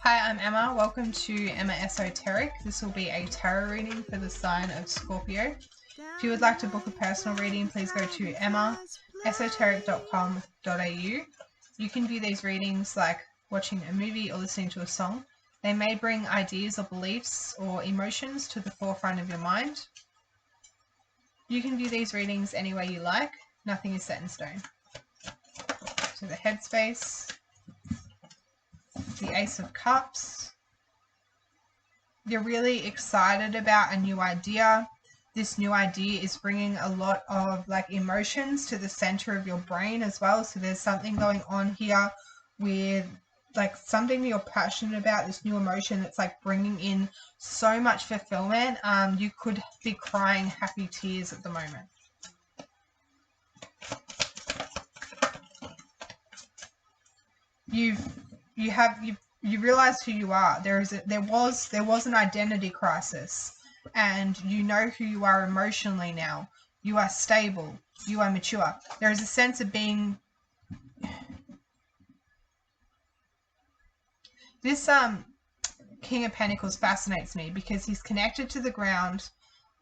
Hi, I'm Emma. Welcome to Emma Esoteric. This will be a tarot reading for the sign of Scorpio. If you would like to book a personal reading, please go to emmaesoteric.com.au. You can view these readings like watching a movie or listening to a song. They may bring ideas or beliefs or emotions to the forefront of your mind. You can view these readings any way you like. Nothing is set in stone. So the headspace, the Ace of Cups. You're really excited about a new idea. This new idea is bringing a lot of emotions to the center of your brain as well. So there's something going on here with something you're passionate about, this new emotion that's bringing in so much fulfillment. You could be crying happy tears at the moment. You realize who you are. There was an identity crisis, and you know who you are emotionally now. You are stable. You are mature. There is a sense of being. This King of Pentacles fascinates me because he's connected to the ground,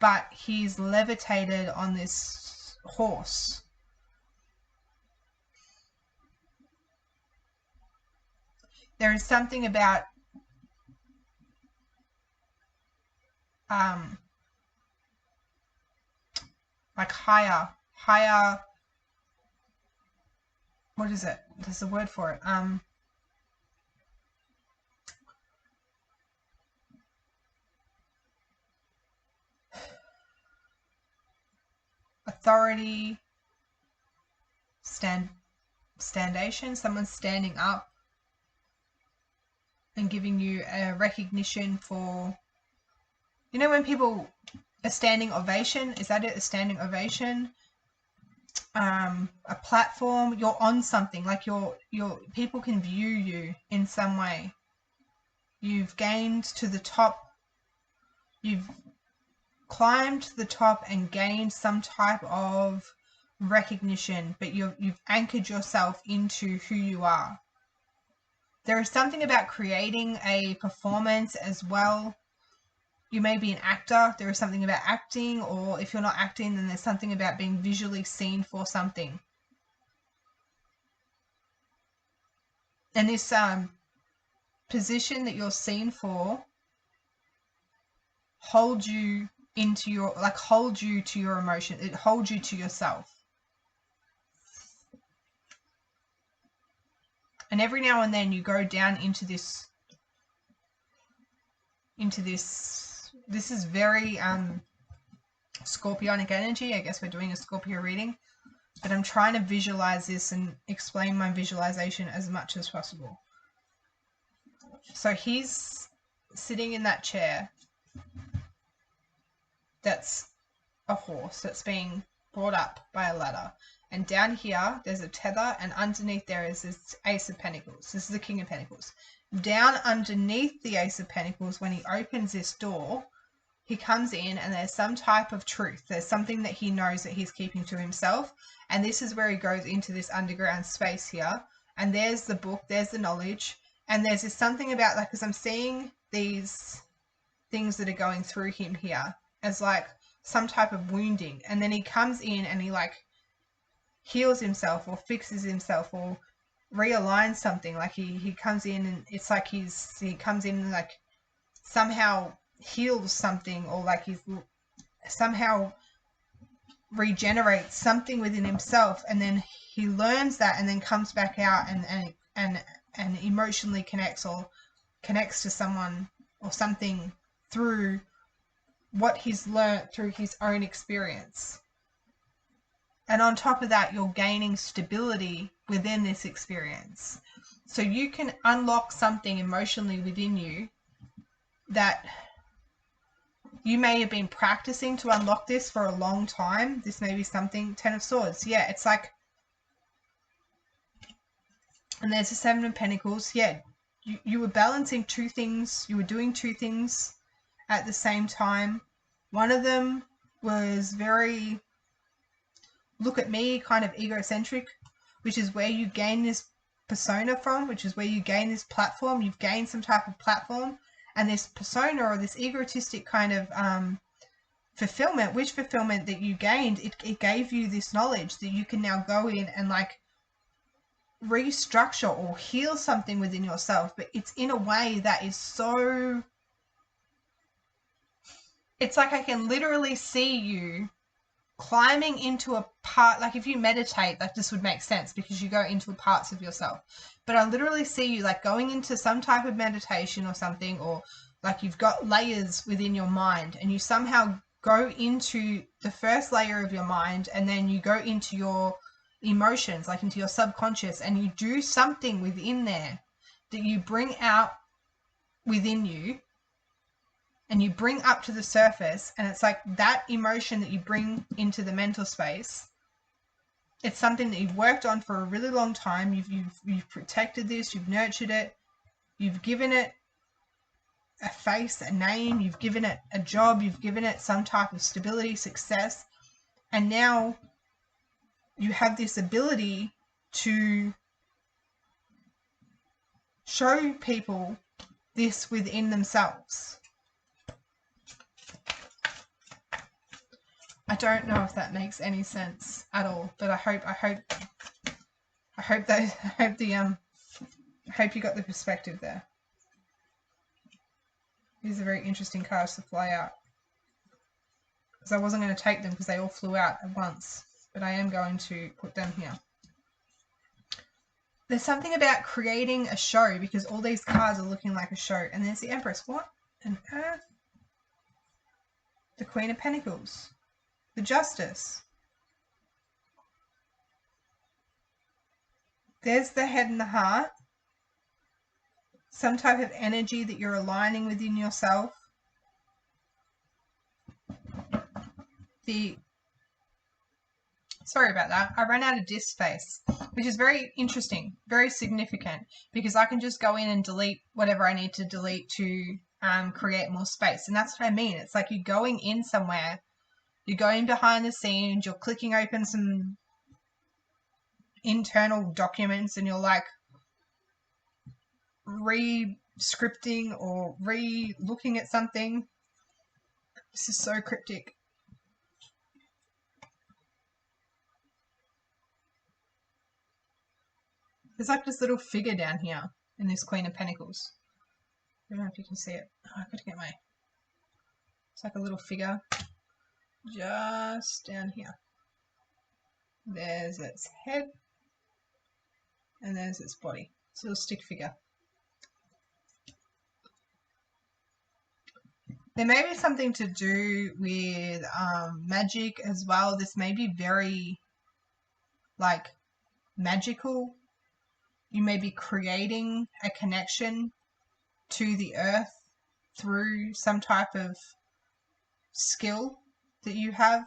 but he's levitated on this horse. There is something about higher, what is it? There's a word for it. Authority, standation, someone's standing up and giving you a recognition for, when people, a standing ovation, is that it? A standing ovation, a platform, you're on something, people can view you in some way. You've gained to the top, you've climbed to the top and gained some type of recognition, but you've anchored yourself into who you are. There is something about creating a performance as well. You may be an actor. There is something about acting, or if you're not acting, then there's something about being visually seen for something. And this position that you're seen for holds you into your, holds you to your emotion. It holds you to yourself. And every now and then you go down into this, this is very Scorpionic energy. I guess we're doing a Scorpio reading, but I'm trying to visualize this and explain my visualization as much as possible. So he's sitting in that chair. That's a horse that's being brought up by a ladder. And down here, there's a tether, and underneath there is this Ace of Pentacles. This is the King of Pentacles. Down underneath the Ace of Pentacles, when he opens this door, he comes in and there's some type of truth. There's something that he knows that he's keeping to himself. And this is where he goes into this underground space here. And there's the book, there's the knowledge. And there's this something about, because I'm seeing these things that are going through him here as some type of wounding. And then he comes in and he heals himself or fixes himself or realigns something. He comes in and it's he comes in and somehow heals something, or he's somehow regenerates something within himself, and then he learns that and then comes back out and emotionally connects to someone or something through what he's learned through his own experience. And on top of that, you're gaining stability within this experience. So you can unlock something emotionally within you that you may have been practicing to unlock this for a long time. This may be something, 10 of Swords. Yeah, it's and there's the 7 of Pentacles. Yeah, you were balancing two things. You were doing two things at the same time. One of them was very look at me, kind of egocentric, which is where you gain this persona from, which is where you gain this platform. You've gained some type of platform, and this persona or this egotistic kind of fulfillment, which fulfillment that you gained, it gave you this knowledge that you can now go in and like restructure or heal something within yourself. But it's in a way that is so, it's like I can literally see you climbing into a part, like if you meditate, like this would make sense because you go into parts of yourself. But I literally see you like going into some type of meditation or something, or like you've got layers within your mind and you somehow go into the first layer of your mind and then you go into your emotions, like into your subconscious, and you do something within there that you bring out within you and you bring up to the surface, and it's like that emotion that you bring into the mental space, it's something that you've worked on for a really long time. You've protected this, you've nurtured it, you've given it a face, a name, you've given it a job, you've given it some type of stability, success, and now you have this ability to show people this within themselves. I don't know if that makes any sense at all, but I hope you got the perspective there. These are very interesting cards to fly out, because I wasn't going to take them because they all flew out at once, but I am going to put them here. There's something about creating a show, because all these cards are looking like a show. And there's the Empress. What on earth? The Queen of Pentacles. The Justice. There's the Head and the Heart. Some type of energy that you're aligning within yourself. Sorry about that. I ran out of disk space, which is very interesting, very significant, because I can just go in and delete whatever I need to delete to create more space. And that's what I mean. It's like you're going in somewhere, you're going behind the scenes, you're clicking open some internal documents, and you're like re-scripting or re-looking at something. This is so cryptic. There's like this little figure down here in this Queen of Pentacles. I don't know if you can see it. Oh, I've got to get my... It's like a little figure just down here. There's its head and there's its body. It's a little stick figure. There may be something to do with magic as well. This may be very like magical. You may be creating a connection to the earth through some type of skill that you have.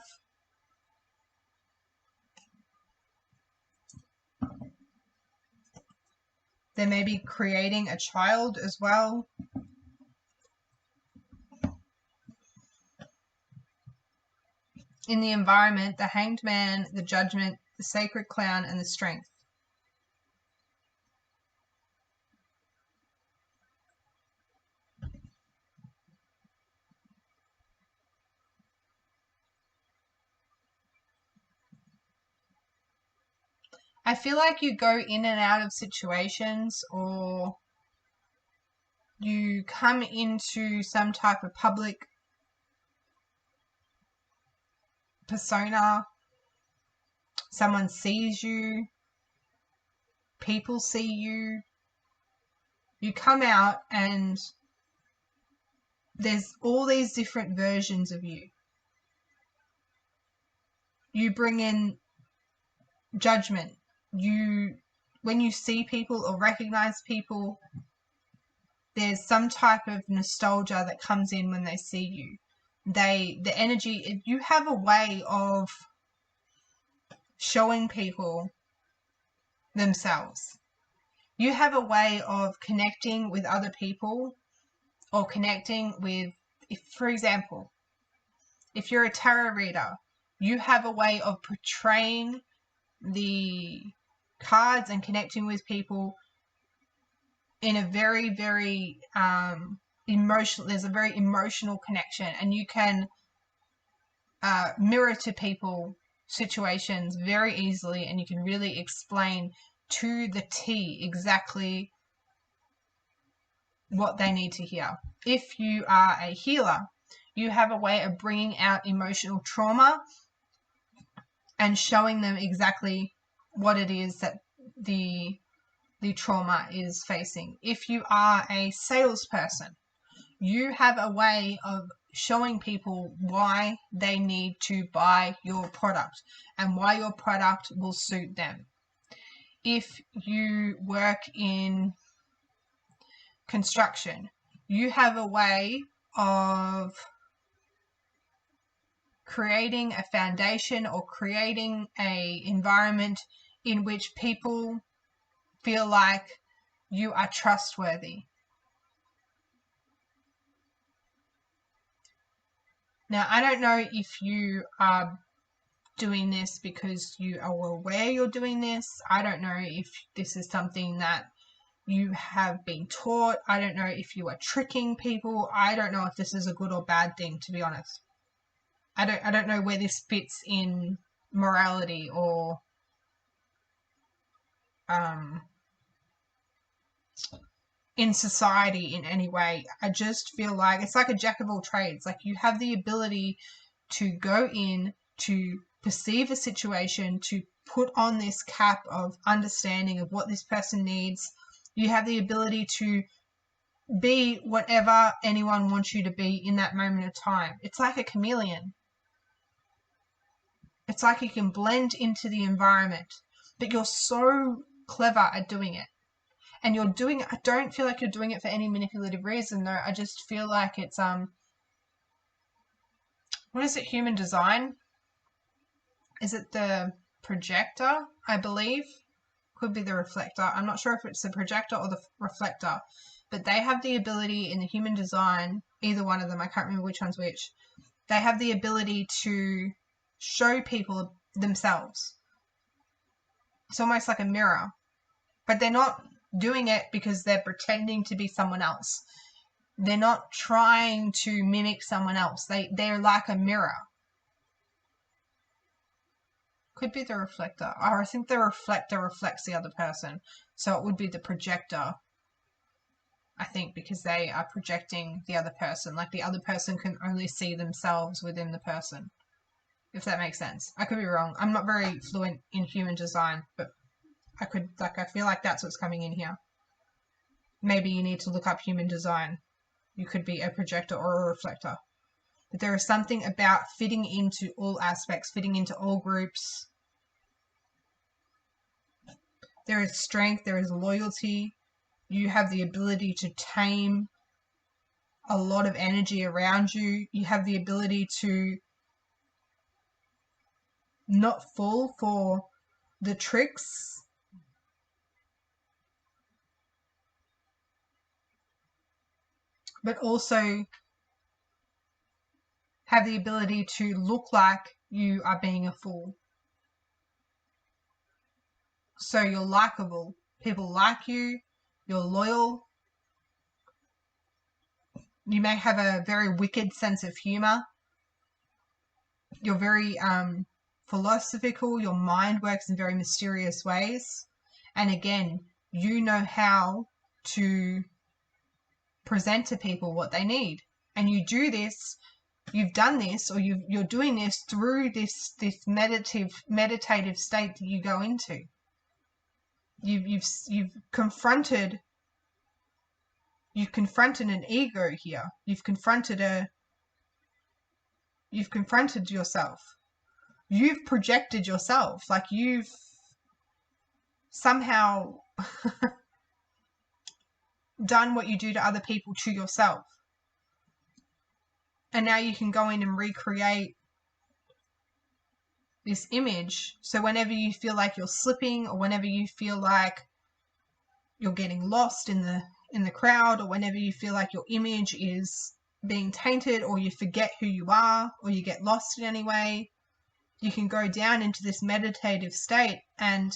They may be creating a child as well. In the environment, the Hanged Man, the Judgment, the Sacred Clown, and the Strength. I feel like you go in and out of situations, or you come into some type of public persona. Someone sees you. People see you. You come out and there's all these different versions of you. You bring in judgment. When you see people or recognize people, there's some type of nostalgia that comes in when they see you. The energy, you have a way of showing people themselves. You have a way of connecting with other people, or connecting with, for example, if you're a tarot reader, you have a way of portraying the cards and connecting with people in a very, very emotional, there's a very emotional connection, and you can mirror to people situations very easily, and you can really explain to the T exactly what they need to hear. If you are a healer, you have a way of bringing out emotional trauma and showing them exactly what it is that the trauma is facing. If you are a salesperson, you have a way of showing people why they need to buy your product and why your product will suit them. If you work in construction, you have a way of creating a foundation or creating an environment in which people feel like you are trustworthy. Now, I don't know if you are doing this because you are aware you're doing this. I don't know if this is something that you have been taught. I don't know if you are tricking people. I don't know if this is a good or bad thing, to be honest. I don't know where this fits in morality or in society in any way. I just feel like it's like a jack of all trades. Like, you have the ability to go in, to perceive a situation, to put on this cap of understanding of what this person needs. You have the ability to be whatever anyone wants you to be in that moment of time. It's like a chameleon. It's like you can blend into the environment, but you're so clever at doing it. And you're doing it, I don't feel like you're doing it for any manipulative reason, though. I just feel like it's, what is it, human design? Is it the projector, I believe? Could be the reflector. I'm not sure if it's the projector or the reflector, but they have the ability in the human design, either one of them, I can't remember which one's which, they have the ability to show people themselves. It's almost like a mirror, but they're not doing it because they're pretending to be someone else. They're not trying to mimic someone else. They're like a mirror. Could be the reflector. Or I think the reflector reflects the other person. So it would be the projector, I think, because they are projecting the other person. Like, the other person can only see themselves within the person, if that makes sense. I could be wrong. I'm not very fluent in human design, but I feel like that's what's coming in here. Maybe you need to look up human design. You could be a projector or a reflector. But there is something about fitting into all aspects, fitting into all groups. There is strength, there is loyalty. You have the ability to tame a lot of energy around you. You have the ability to not fall for the tricks. But also have the ability to look like you are being a fool. So you're likable. People like you. You're loyal. You may have a very wicked sense of humor. You're very philosophical. Your mind works in very mysterious ways. And again, you know how to present to people what they need. And you do this, you've done this, or you're doing this through this meditative state that you go into. You've confronted an ego here. You've confronted yourself. You've projected yourself. Like, you've somehow done what you do to other people to yourself. And now you can go in and recreate this image. So whenever you feel like you're slipping, or whenever you feel like you're getting lost in the crowd, or whenever you feel like your image is being tainted, or you forget who you are, or you get lost in any way, you can go down into this meditative state and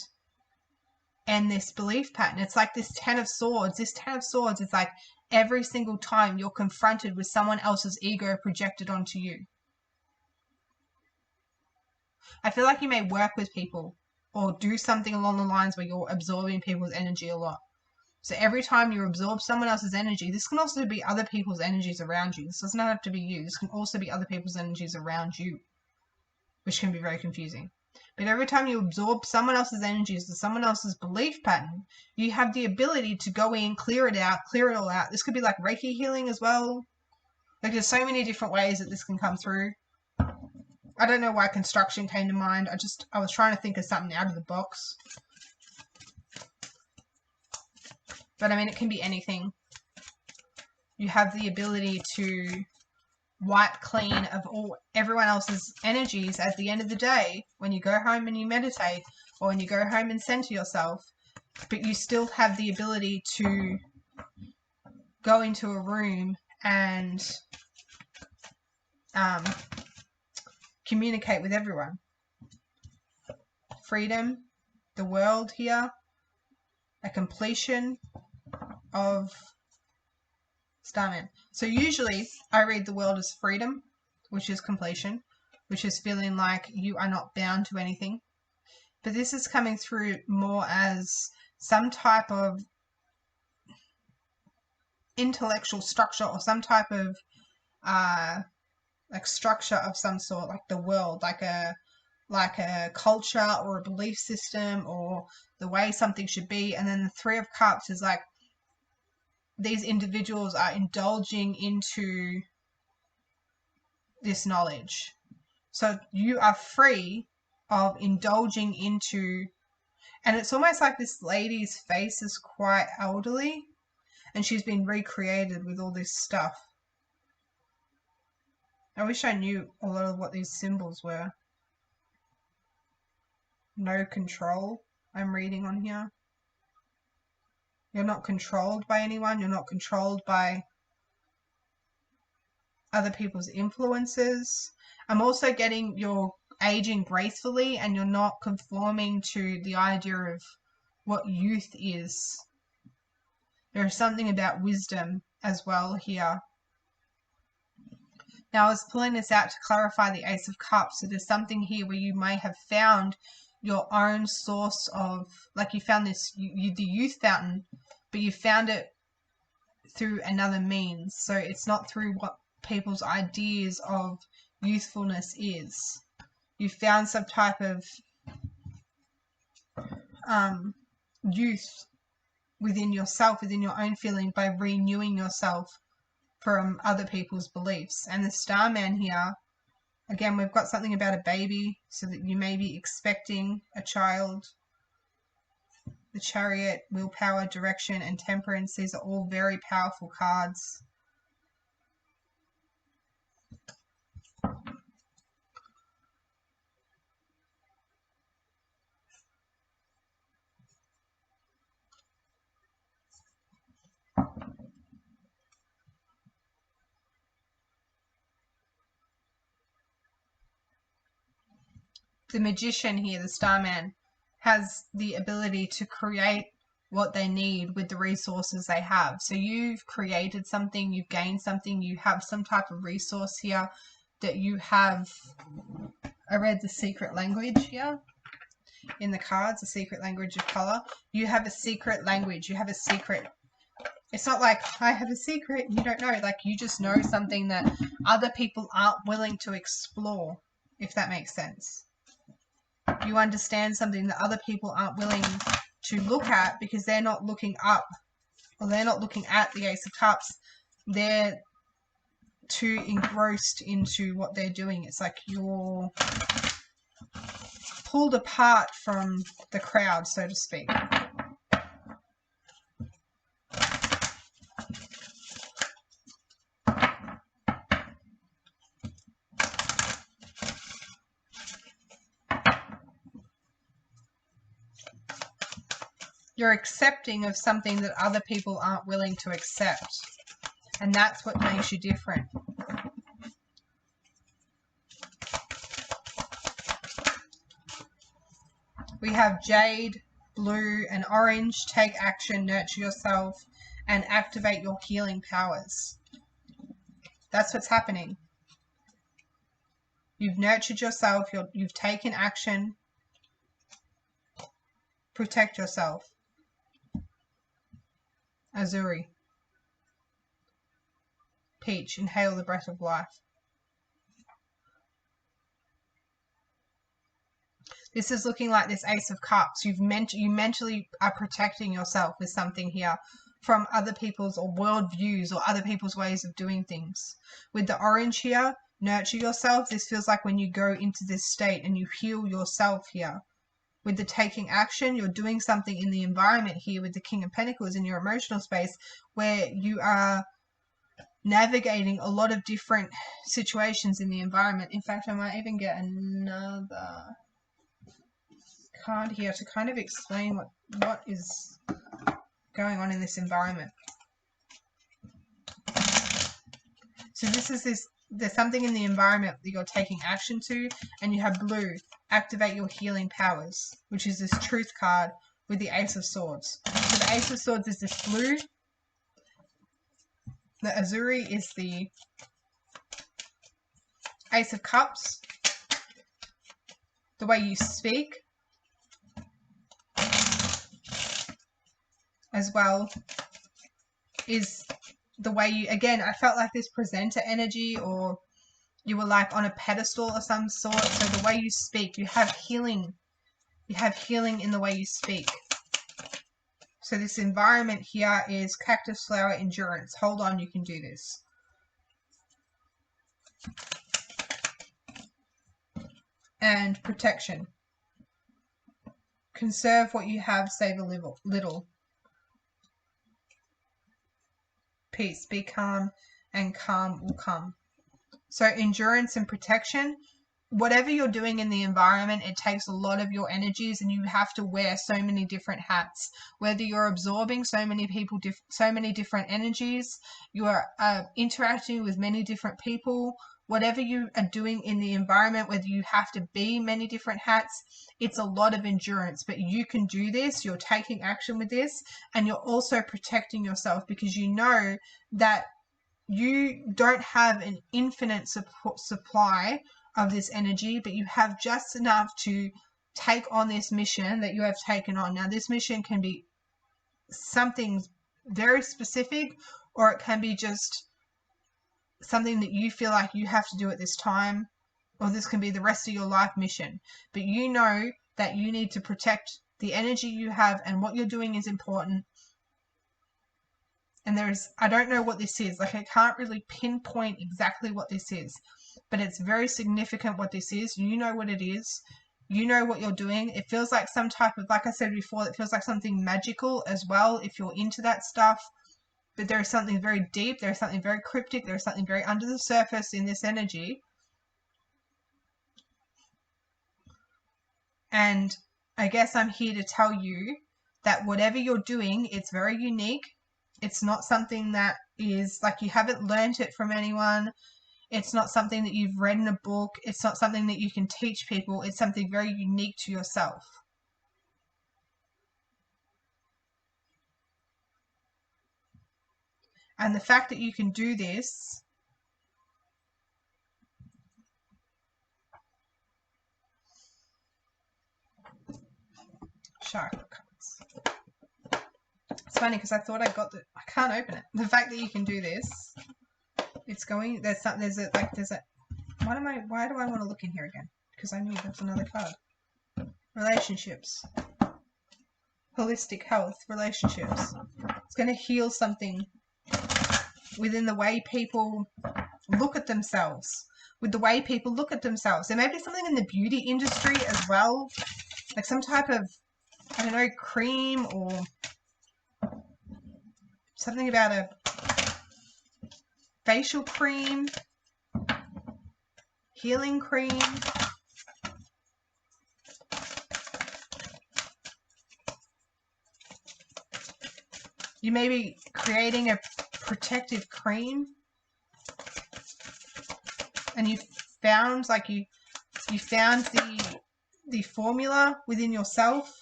and this belief pattern. It's like this 10 of Swords. This 10 of Swords is like every single time you're confronted with someone else's ego projected onto you. I feel like you may work with people or do something along the lines where you're absorbing people's energy a lot. So every time you absorb someone else's energy, this can also be other people's energies around you. This doesn't have to be you. This can also be other people's energies around you, which can be very confusing. But every time you absorb someone else's energies or someone else's belief pattern, you have the ability to go in, clear it out, clear it all out. This could be like Reiki healing as well. Like there's so many different ways that this can come through. I don't know why construction came to mind. I was trying to think of something out of the box. But I mean, it can be anything. You have the ability to wipe clean of everyone else's energies at the end of the day when you go home and you meditate, or when you go home and center yourself. But you still have the ability to go into a room and communicate with everyone. Freedom, the world here, a completion of Starman. So usually I read the world as freedom, which is completion, which is feeling like you are not bound to anything. But this is coming through more as some type of intellectual structure, or some type of like structure of some sort, like the world, like a culture or a belief system, or the way something should be. And then the Three of Cups is like these individuals are indulging into this knowledge. So you are free of indulging into, and it's almost like this lady's face is quite elderly and she's been recreated with all this stuff. I wish I knew a lot of what these symbols were. No control, I'm reading on here. You're not controlled by anyone. You're not controlled by other people's influences. I'm also getting you're aging gracefully and you're not conforming to the idea of what youth is. There is something about wisdom as well here. Now I was pulling this out to clarify the Ace of Cups. So there's something here where you may have found your own source of, like you found this, the youth fountain, but you found it through another means. So it's not through what people's ideas of youthfulness is. You found some type of youth within yourself, within your own feeling, by renewing yourself from other people's beliefs. And the Starman here, again, we've got something about a baby, so that you may be expecting a child. The Chariot, willpower, direction, and temperance. These are all very powerful cards. The Magician here, the Starman, has the ability to create what they need with the resources they have. So you've created something, you've gained something, you have some type of resource here that you have. I read the secret language here in the cards, the secret language of color. You have a secret language, you have a secret. It's not like I have a secret and you don't know. Like you just know something that other people aren't willing to explore, if that makes sense. You understand something that other people aren't willing to look at because they're not looking up, or they're not looking at the Ace of Cups. They're too engrossed into what they're doing. It's like you're pulled apart from the crowd, so to speak. You're accepting of something that other people aren't willing to accept. And that's what makes you different. We have Jade, blue and orange. Take action, nurture yourself, and activate your healing powers. That's what's happening. You've nurtured yourself. You've taken action. Protect yourself. Azuri. Peach, inhale the breath of life. This is looking like this Ace of Cups. You mentally are protecting yourself with something here from other people's or world views or other people's ways of doing things. With the orange here, nurture yourself. This feels like when you go into this state and you heal yourself here. With the taking action, you're doing something in the environment here with the King of Pentacles in your emotional space where you are navigating a lot of different situations in the environment. In fact, I might even get another card here to kind of explain what is going on in this environment. So there's something in the environment that you're taking action to, and you have blue, activate your healing powers, which is this truth card with the Ace of Swords. So the Ace of Swords is this blue. The Azuri is the Ace of Cups. The way you speak, as well, is the way you, again, I felt like this presenter energy, or you were like on a pedestal of some sort. So the way you speak, you have healing. You have healing in the way you speak. So this environment here is cactus flower endurance. Hold on, you can do this. And protection. Conserve what you have, save a little. Peace, be calm, and calm will come. So endurance and protection, whatever you're doing in the environment, it takes a lot of your energies, and you have to wear so many different hats. Whether you're absorbing so many people, so many different energies, you are interacting with many different people. Whatever you are doing in the environment, whether you have to be many different hats, it's a lot of endurance. But you can do this. You're taking action with this, and you're also protecting yourself because you know that you don't have an infinite supply of this energy, but you have just enough to take on this mission that you have taken on. Now, this mission can be something very specific, or it can be just something that you feel like you have to do at this time, or this can be the rest of your life mission. But you know that you need to protect the energy you have, and what you're doing is important. And I don't know what this is. Like, I can't really pinpoint exactly what this is, but it's very significant what this is. You know what it is. You know what you're doing. It feels like some type of, like I said before, it feels like something magical as well if you're into that stuff. But there is something very deep. There is something very cryptic. There is something very under the surface in this energy. And I guess I'm here to tell you that whatever you're doing, it's very unique. It's not something that is like you haven't learned it from anyone. It's not something that you've read in a book. It's not something that you can teach people. It's something very unique to yourself. And the fact that you can do this chakra cards. It's funny because I thought I can't open it. The fact that you can do this, it's going, why do I want to look in here again? Because I knew there's another card. Relationships. Holistic health, relationships. It's going to heal something within the way people look at themselves. With the way people look at themselves. There may be something in the beauty industry as well. Like some type of, I don't know, cream or something about a facial cream, healing cream. You may be creating a protective cream, and you found the formula within yourself.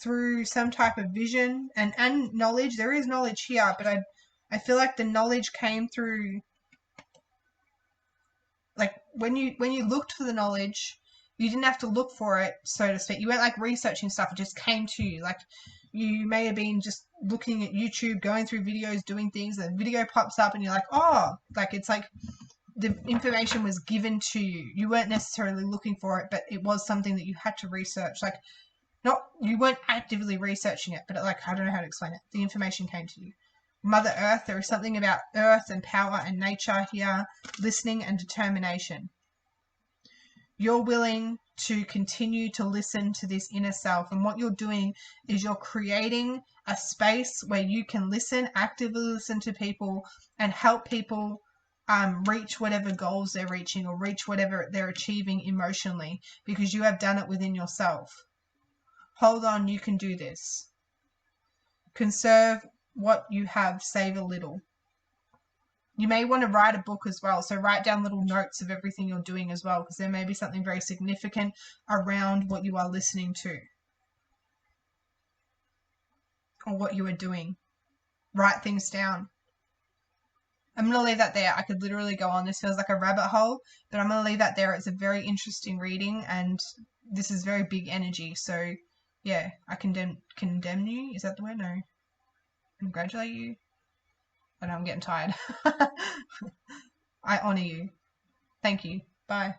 through some type of vision and knowledge. There is knowledge here, but I feel like the knowledge came through, like when you looked for the knowledge, you didn't have to look for it, so to speak. You weren't like researching stuff, it just came to you. Like you may have been just looking at YouTube, going through videos, doing things, and a video pops up and you're like, oh, like it's like the information was given to you. You weren't necessarily looking for it, but it was something that you had to research. Like you weren't actively researching it, but like, I don't know how to explain it. The information came to you. Mother Earth, there is something about earth and power and nature here, listening and determination. You're willing to continue to listen to this inner self, and what you're doing is you're creating a space where you can listen, actively listen to people and help people reach whatever goals they're reaching or reach whatever they're achieving emotionally, because you have done it within yourself. Hold on, you can do this. Conserve what you have, save a little. You may want to write a book as well, so write down little notes of everything you're doing as well, because there may be something very significant around what you are listening to or what you are doing. Write things down. I'm going to leave that there. I could literally go on. This feels like a rabbit hole, but I'm going to leave that there. It's a very interesting reading, and this is very big energy. So, yeah, I condemn you. Is that the word? No. Congratulate you. I know I'm getting tired. I honor you. Thank you. Bye.